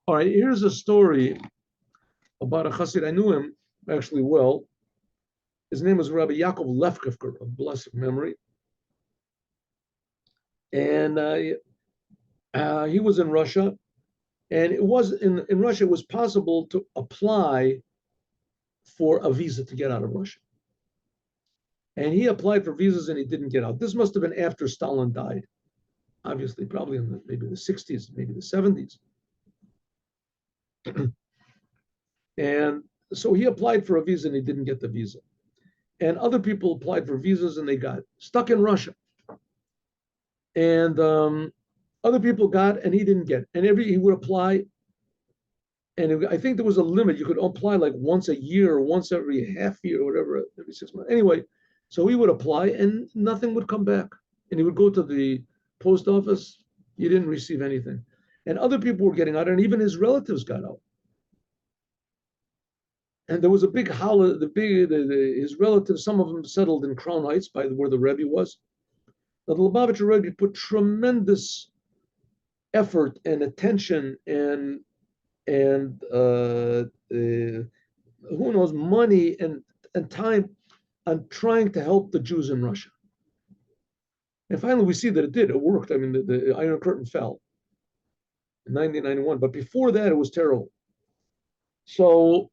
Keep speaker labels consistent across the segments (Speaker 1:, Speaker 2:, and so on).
Speaker 1: All right, here's a story about a Chassid. I knew him actually well. His name was Rabbi Yaakov Lefkovker of blessed memory. And he was in Russia. And it was in Russia, it was possible to apply for a visa to get out of Russia. And he applied for visas and he didn't get out. This must have been after Stalin died, obviously, probably in maybe the 60s, maybe the 70s. And so he applied for a visa and he didn't get the visa. And other people applied for visas and they got stuck in Russia. And other people got and he didn't get. And he would apply. And I think there was a limit. You could apply like once a year or once every half year or whatever, every 6 months. Anyway, so he would apply and nothing would come back. And he would go to the post office. He didn't receive anything. And other people were getting out, and even his relatives got out. And there was a big holler. His relatives, some of them settled in Crown Heights by where the Rebbe was. Now, the Lubavitcher Rebbe put tremendous effort and attention and who knows, money and time on trying to help the Jews in Russia. And finally, we see that it did. It worked. I mean, the Iron Curtain fell in 1991. But before that, it was terrible. So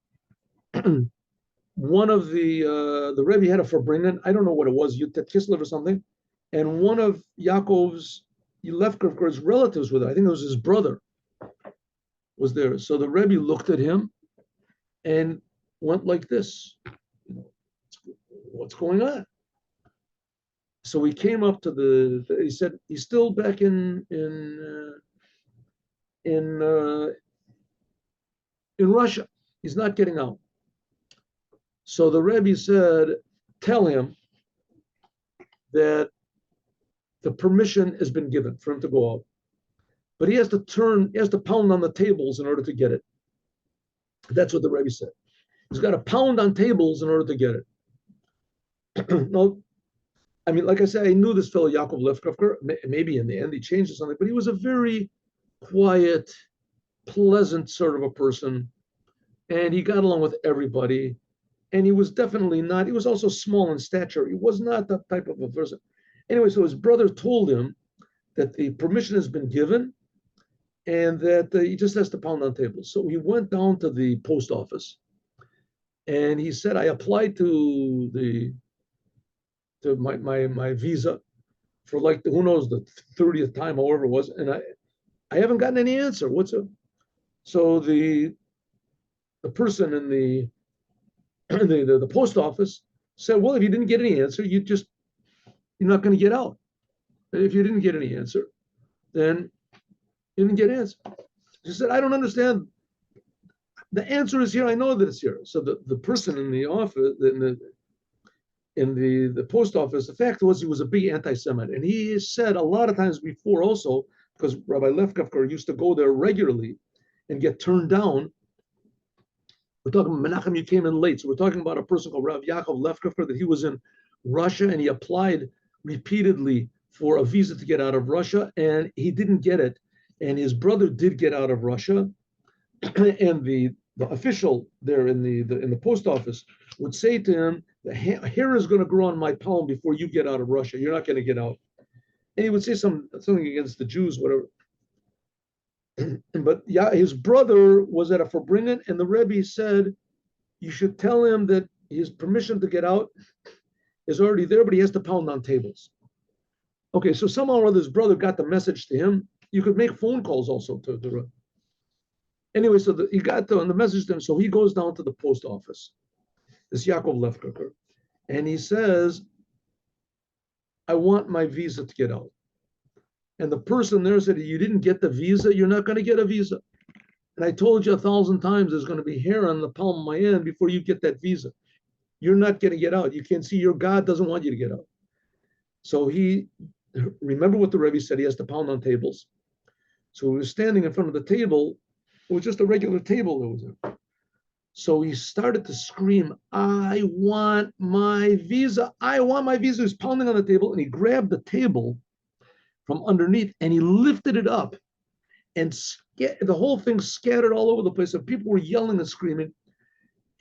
Speaker 1: one of the Rebbe had a Farbrengen, I don't know what it was, Yutet Kislev or something, and one of Yaakov's Lefkovker's relatives with it, I think it was his brother, was there. So the Rebbe looked at him and went like this, what's going on? So he came up to he said, he's still back in Russia. He's not getting out. So the Rebbe said, tell him that the permission has been given for him to go out. But he has to pound on the tables in order to get it. That's what the Rebbe said. He's got to pound on tables in order to get it. No, I mean, like I said, I knew this fellow Yaakov Lefkovker. Maybe in the end he changed or something, but he was a very quiet, pleasant sort of a person. And he got along with everybody. And he was definitely not, he was also small in stature. He was not that type of a person. Anyway, so his brother told him that the permission has been given and that he just has to pound on tables. So he went down to the post office and he said, I applied to my visa for like who knows, the 30th time, however it was, and I haven't gotten any answer. So the person in the post office said, well, if you didn't get any answer, you're not going to get out. And if you didn't get any answer, then you didn't get an answer. She said, I don't understand. The answer is here. I know that it's here. So the person in the office, in the post office, the fact was he was a big anti-Semite. And he said a lot of times before also, because Rabbi Lefkovker used to go there regularly and get turned down. We're talking about Menachem, you came in late. So we're talking about a person called Rabbi Yaakov Lefkovker, that he was in Russia and he applied repeatedly for a visa to get out of Russia and he didn't get it. And his brother did get out of Russia. And the official there in the post office would say to him, the hair is going to grow on my palm before you get out of Russia. You're not going to get out. And he would say something against the Jews, whatever. But yeah, his brother was at a Farbrengen, and the Rebbe said, you should tell him that his permission to get out is already there, but he has to pound on tables. Okay, so somehow or other his brother got the message to him. You could make phone calls also to the Rebbe. Anyway, so he got the message to him, so he goes down to the post office, this Yaakov Lefkovker, and he says, I want my visa to get out. And the person there said, you didn't get the visa, you're not going to get a visa. And I told you 1,000 times there's going to be hair on the palm of my hand before you get that visa. You're not going to get out. You can't see, your God doesn't want you to get out. So he, remember what the Rebbe said, he has to pound on tables. So he was standing in front of the table. It was just a regular table that was there. So he started to scream, I want my visa. I want my visa. He's pounding on the table and he grabbed the table from underneath and he lifted it up and the whole thing scattered all over the place. And people were yelling and screaming.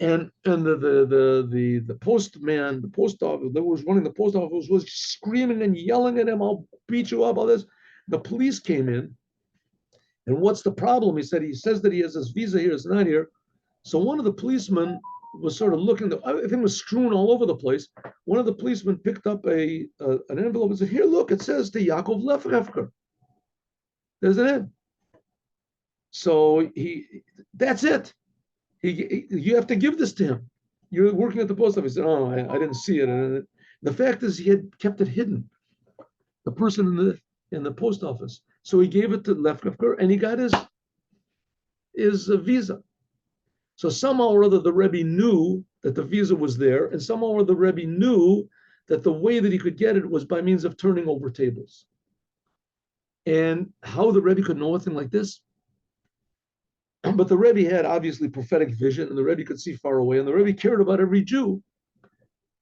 Speaker 1: And the postman, the post office that was running the post office was screaming and yelling at him, "I'll beat you up!" All this. The police came in, and what's the problem? He says that he has his visa here, it's not here. So one of the policemen was sort of looking. Everything was strewn all over the place. One of the policemen picked up an envelope and said, "Here, look, it says to Yaakov Lefrefker. There's an end." So that's it. You have to give this to him. You're working at the post office. He said, "Oh, I didn't see it." And the fact is, he had kept it hidden. The person in the post office. So he gave it to Lefkevker, and he got his visa. So somehow or other, the Rebbe knew that the visa was there, and somehow or other, the Rebbe knew that the way that he could get it was by means of turning over tables. And how the Rebbe could know a thing like this? But the Rebbe had obviously prophetic vision, and the Rebbe could see far away, and the Rebbe cared about every Jew.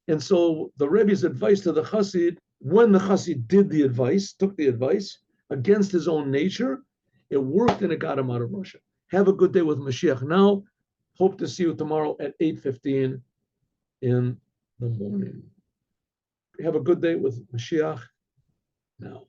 Speaker 1: And so the Rebbe's advice to the Chassid, when the Chassid did the advice, took the advice against his own nature, it worked and it got him out of Russia. Have a good day with Mashiach now. Hope to see you tomorrow at 8:15 in the morning. Have a good day with Mashiach now.